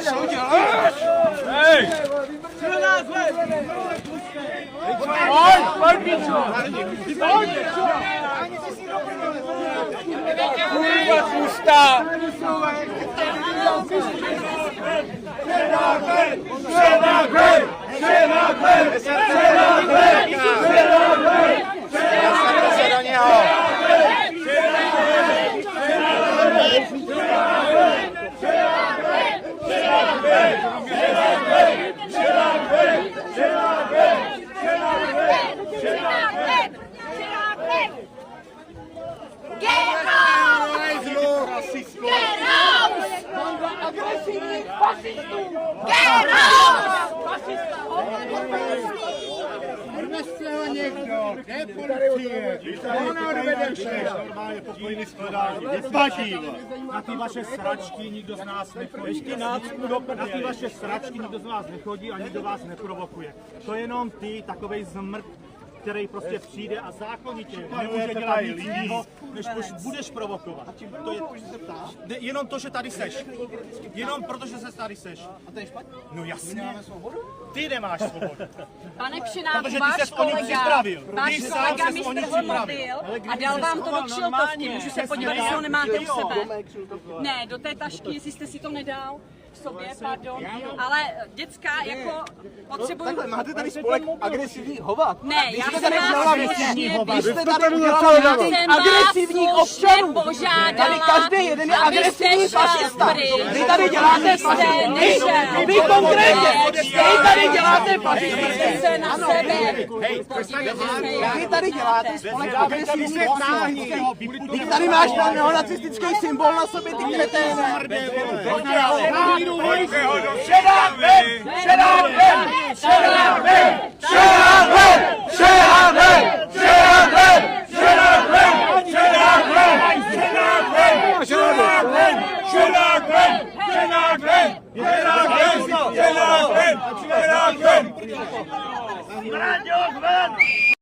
Co děláš? Hej! Pojď, pičo! Pojď! Kurva, tlusta! Normálně pokojný skladání. Vypadí. Na ty vaše sračky nikdo z nás nechodí. Na ty vaše sračky nikdo z vás nechodí a nikdo vás neprovokuje. To je jenom ty, takovej zmrt, který prostě přijde a zákonitě nemůže dělat nic jiného, než budeš provokovat. To je jenom to, že tady seš. Jenom protože se tady seš. A to je špatně? No jasně. Ty nemáš svobodu. Pane Kšenáku, Protože ty váš ses o něm kolega připravil. mi Ty sám ses o něm strhl připravil. mobil a dal vám to do kšiltovky. Můžu se podívat, jestli ho nemáte u sebe. Ne, do té tašky, jestli jste si to nedal. V sobě, pardon, ale děcka jako potřebuju... Takhle, máte tady spolek agresivních hovat? Ne, já jsem tady vás agresivní skutečně... hovat. Vy jste tady udělali agresivních občanů. Tady každý jeden je agresivní fašista. Vy tady děláte fašisty. Vy konkrétně, vy tady děláte fašisty. Na sebe. Vy tady děláte spolek agresivních občanů. Vy tady máš neonacistický symbol na sobě, ty kreténe. Šedák ven!